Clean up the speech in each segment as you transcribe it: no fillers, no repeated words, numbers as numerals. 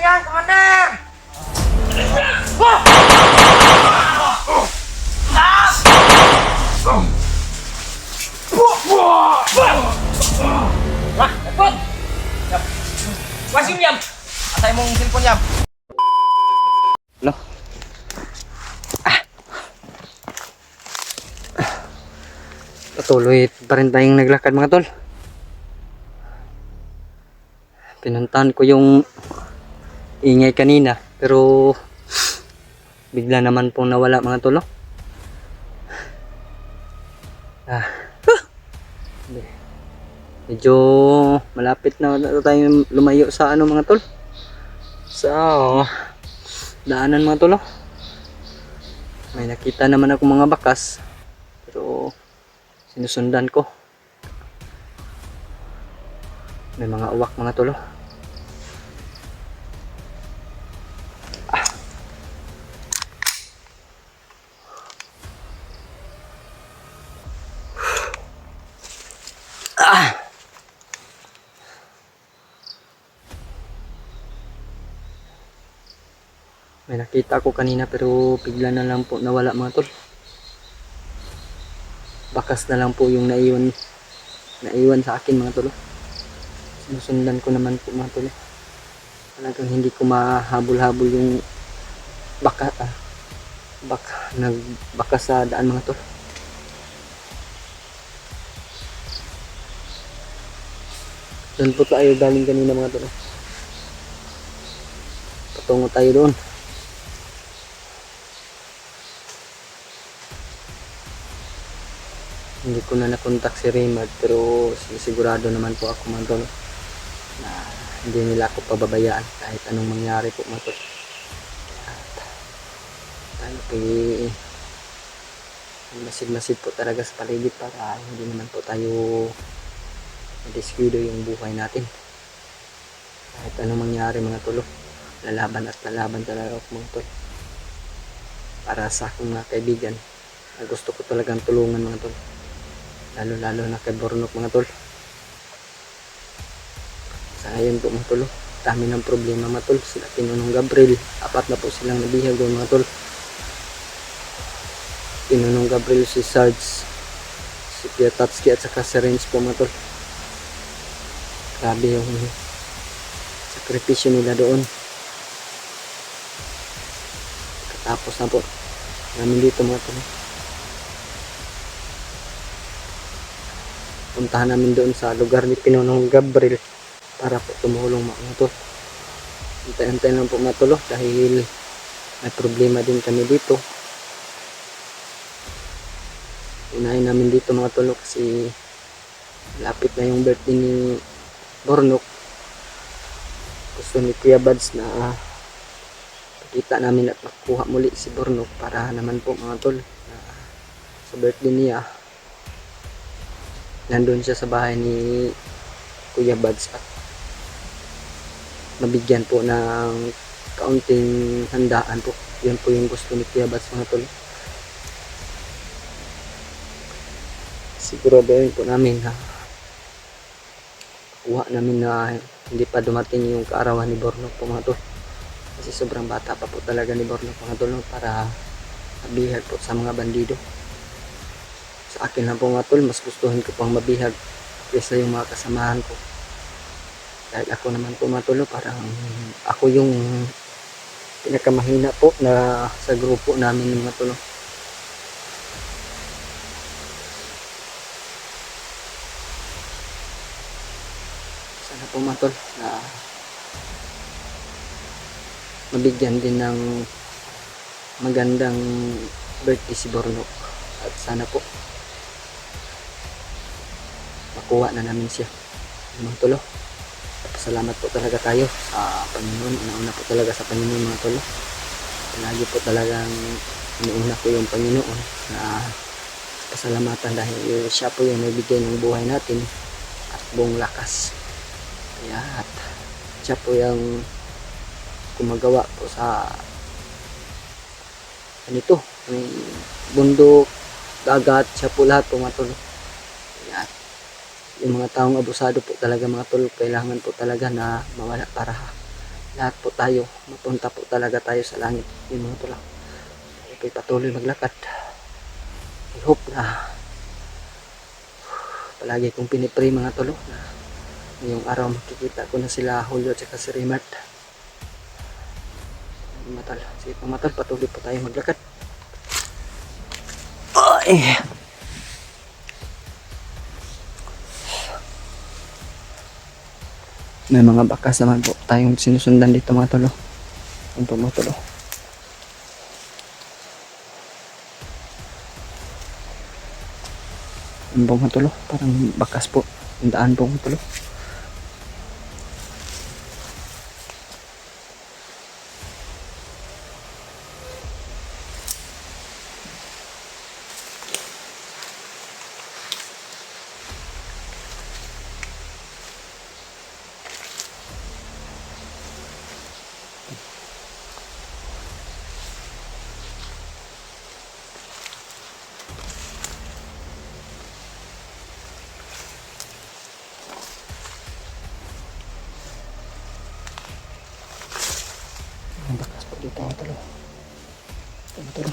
yan, Commander! Takot! Wasim yam! Asay mong cellphone yam. Lo. Patuloy pa rin tayong naglakad mga tol. Pinuntahan ko yung ingay kanina pero bigla naman pong nawala mga tol. Medyo malapit na tayo lumayo sa ano mga tol. Sa daanan mga tol. May nakita naman ako mga bakas pero sinusundan ko. May mga uwak mga tol. May nakita ko kanina pero bigla na lang po nawala mga tol. Bakas na lang po yung naiwan sa akin mga tol. Sinusundan ko naman po mga tol. Talagang hindi ko mahabol-habol yung nagbaka sa daan mga tol. Doon po tayo galing kanina mga tol. Patungo tayo doon. Hindi ko na nakontak si Raymond pero sigurado naman po ako mga tol na hindi nila ako pababayaan kahit anong mangyari po mga tol. Tayo masid-masid po talaga sa paligid para hindi naman po tayo madiskuido yung buhay natin. Kahit anong mangyari mga tol, lalaban at lalaban talaga ako mga tol. Para sa akong mga kaibigan na gusto ko talagang tulungan mga tol. Lalo na kay Bornok mga tol. Sa ngayon po mga tol, dami ng problema mga tol. Sila Pinunong Gabriel, 4 na po silang nabihag doon mga tol. Pinunong Gabriel, si Sarge, si Piatatsky at saka si Renz po mga tol. Grabe yung sakripisyo nila doon. Katapos na po namin dito mga tol. Puntahan namin doon sa lugar ni Pinunong Gabriel para po tumulong mga tol. Antay-antay lang po mga tol dahil may problema din kami dito. Unahin namin dito mga tol kasi lapit na yung birthday ni Bornok. Gusto ni Kuya Bads na pakita namin at makuha muli si Bornok para naman po mga tol sa birthday niya nandun siya sa bahay ni Kuya Bads at mabigyan po ng kaunting handaan po. Yan po yung gusto ni Kuya Bads mga tol. Siguraduhin po namin na kuha namin na hindi pa dumating yung kaarawan ni Bornok po mga tol. Kasi sobrang bata pa po talaga ni Bornok mga tol para mabihag po sa mga bandido. Sa akin lang po mga tol, mas gustuhin ko pang mabihag kaysa yung mga kasamahan ko. Dahil ako naman po mga tol, parang ako yung pinakamahina po na sa grupo namin mga tol. Sana po mga tol na mabigyan din ng magandang birthday si Bornok. At sana po makuha na namin siya mga tol. Salamat po talaga tayo sa Panginoon. Una po talaga sa Panginoon mga tol. Lagi po talagang inuuna ko yung Panginoon na pasalamatan dahil siya po yung nagbigay ng buhay natin at buong lakas. Kaya at siya po yung gumagawa po sa ganito, may bundok, dagat, siya po lahat po mga tol. Kaya yung mga taong abusado po talaga mga tol, kailangan po talaga na mawala para lahat po tayo, mapunta po talaga tayo sa langit. Yun mga tol. Tayo po'y patuloy maglakad. I hope na palagi kong pinipray mga tol na ngayong araw makikita ko na sila Julio at si Rimart. Mga tol, sige po mga tol, patuloy po tayo maglakad. Ay! May mga bakas naman po tayong sinusundan dito mga tol. Yan po mga tol. Yan po mga tol. Parang bakas po. Yung daan po mga tol. Ang bakas po dito mga tol. Ito mga tol.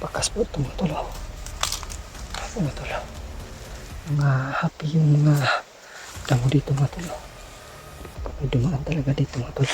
Bakas po ito mga tol. Mga tol. Mga happy yung mga damo dito mga tol. May dumaan talaga dito mga tol.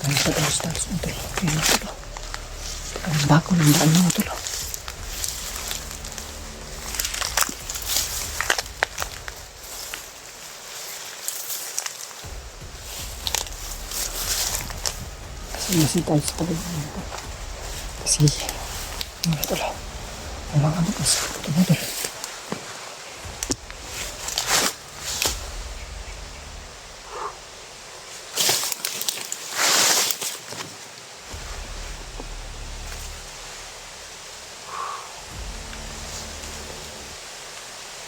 Tayo sa talos-talos mga tol. Ayan mga tol. Ang bago ng daan mga tol. Kasi tayo sa talos mga tol. Kasi mga tol. Ang mga bakas. Ito mga tol.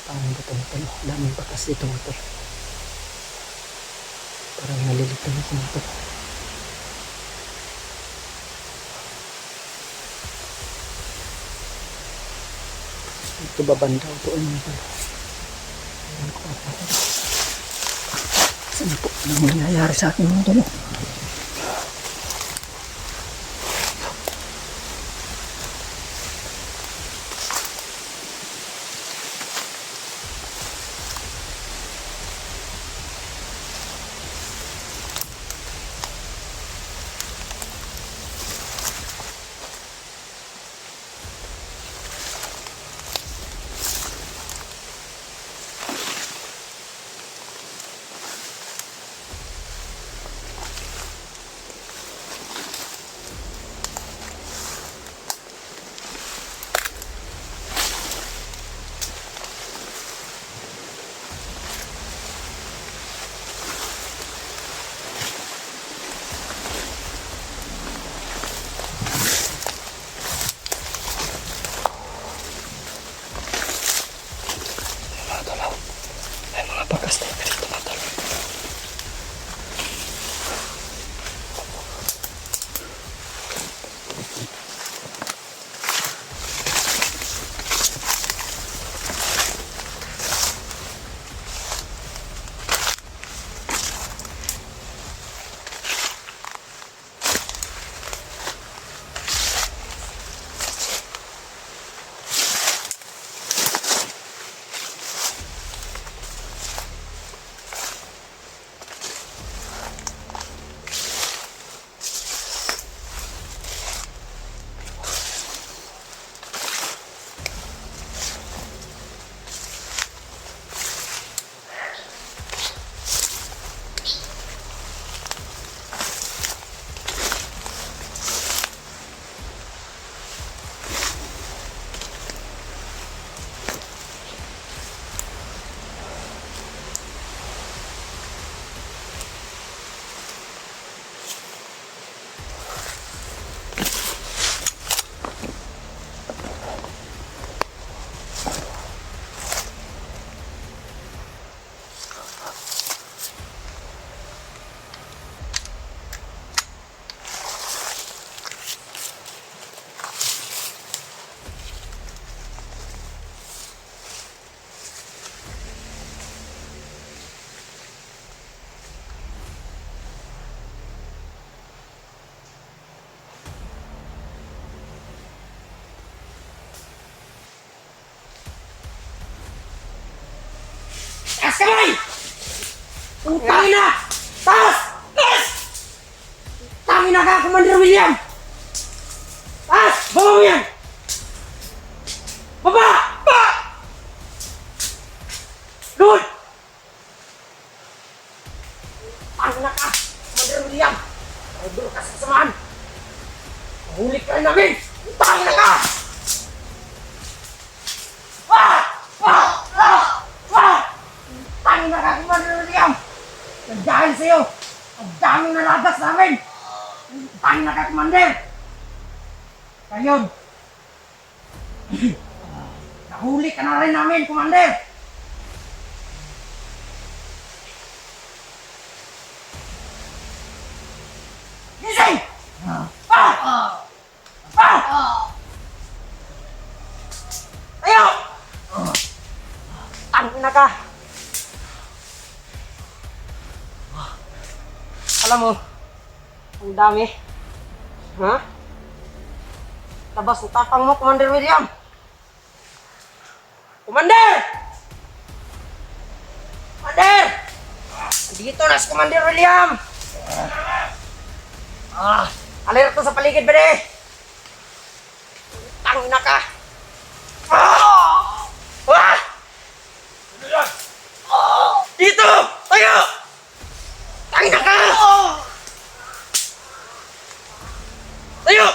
Paano ba ito mga tol? Daming bakas dito mga tol. Parang nalilito na ito mga tol. Ito babandaw po mga tol. Ayan ko mga tol. Saan po? Anong nangyayari sa akin mga tol? kamay! Tangin na! Taas! Taas! Tangin na ka, Commander William! Taas! Baba mo yan! Baba! Baba! Good! Tangin na ka, Commander William! Idol ka sa samahan! Mahuli ka rin namin! Tangin na ka! Tangin na ka, Commander William! Dahil sa'yo, ang daming nalagas namin! Tangin na ka, Commander! Ngayon, nahuli ka na rin namin, Commander! Gising! Tayo! Tangin na ka! Alam mo, ang dami. Ha? Labas ang tapang mo, Commander William! Commander! Commander! Dito na si Commander William! Alerto sa paligid, bede! Tangin na ka! Dito! Tayo! Tangin na ka! Tayo!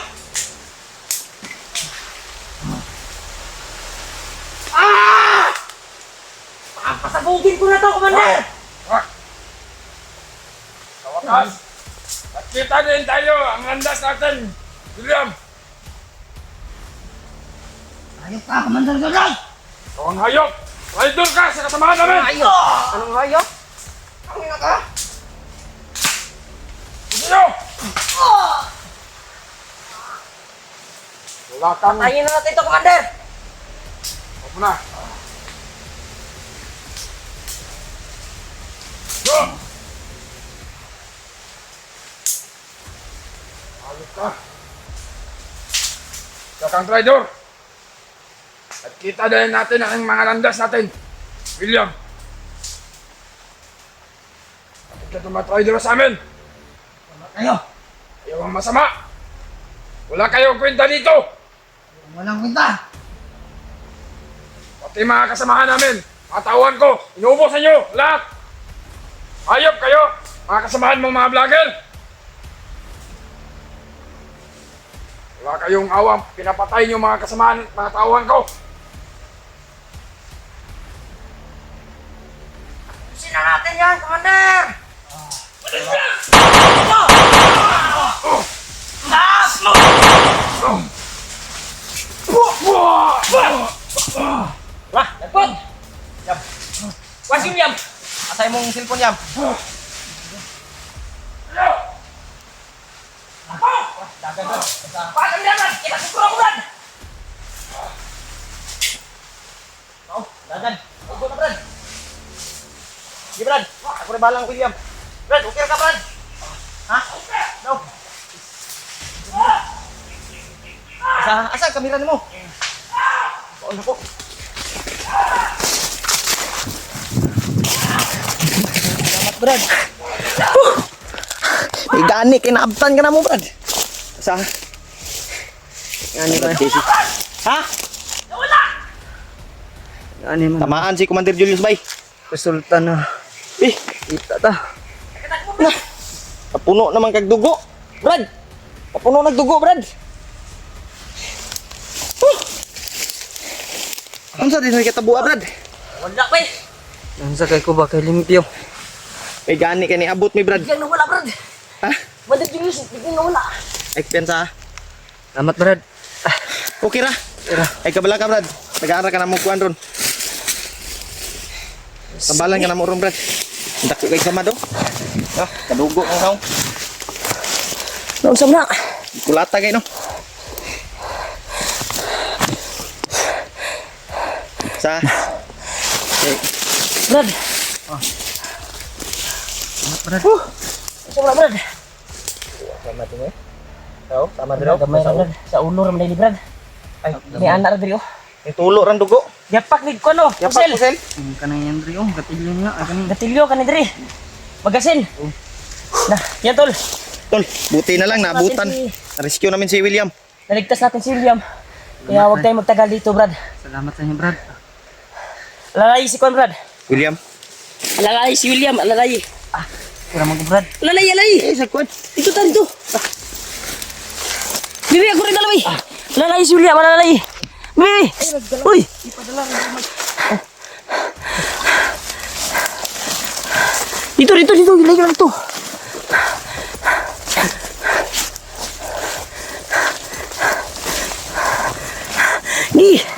Papasabugin ko na to, Commander! Sa wakas, nakita din tayo ang landas natin, William. Ayok ka, Commander William! Ikaw ang hayop. Rider ka sa kasamahan namin. Ayok! Anong hayop? Tangin na ka! Sige! Wala kang... Patayin na natin ito, Commander! Huwag mo na. Go! Hayop ka. Ikaw kang traidor. At kita din natin ang mga landas natin, William. Bakit ka tumatraidor sa amin? Tayo! Ayaw ang masama. Wala kayong kwenta dito. Walang kwenta! Pati mga kasamahan namin, mga tauhan ko, inuubos sa inyo, lahat. Hayop kayo, mga kasamahan mong mga vlogger. Wala kayong awang, pinapatay niyo mga kasamahan, mga tauhan ko. Tusin na natin yan, Commander! Wah, nagpot! Yam! Wasim, Yam! Asay mong cellphone, Yam! Dagan doon! Paano yan, Brad? Kita siguro ako, Brad! Dagan! Ugo na, Brad! Sige, Brad! Ako rin balang, William! Brad, okay ka, Brad? Ha? No! Asa ang kamera mo? Baon ako. Salamat, Brad. Gani, kinaabtan ka na mo, Brad. Asa? Gani ba? Ha? Gani man. Tamaan si Commander Julius Bay. Resulta na. Kita ta. Papuno naman kag dugo. Brad! Papuno nagdugo, Brad. Ano sa din katabuha, Brad? Wala pa eh. Nansa kay ko ba kay limpyo. May gani ka ni abot mi, Brad. Bigyan nawala, Brad. Ha? Badad Julius, bigyan nawala. Ekpensa. Salamat, Brad. Okay ra. Tira. Ay kabala ka, Brad. Nag-aaral ka na mo kuan ron. Tambalan ka na mo ron, Brad. Dako kay kamado. Ah, kadugo ang kaong. Naon sa na. Kulata kay no. Sa. Okay. Brad. Brad. Sa wala, Brad. Tama din eh. Tao, tama din Gamay ra, Brad. Sa ulo ra man ni Brad. Ay, May anak ra diri oh. itulo ran dugo. Yapak ni ko no. Yapak po, Sel. Kanang yan, Dre. Gatilyo niya. Kanang Gatilyo ka ni Dre. Magasin. Na, yan tol. Tol, buti na lang naabutan. Natin Na-rescue namin si William. Naligtas natin si William. Kaya huwag tayong magtagal dito, Brad. salamat sa inyo, Brad. Alalay si Kon, Brad. William? Alalay si William, alalay. Tira mo ko, Brad. Alalay, alalay. Sa kwan. Dito tayo, dito. Bibi, ako rin alalay. Alalay si William, alalay. Bibi. Uy. Dito, dito, dito. Ilay ka lang ito. Gi.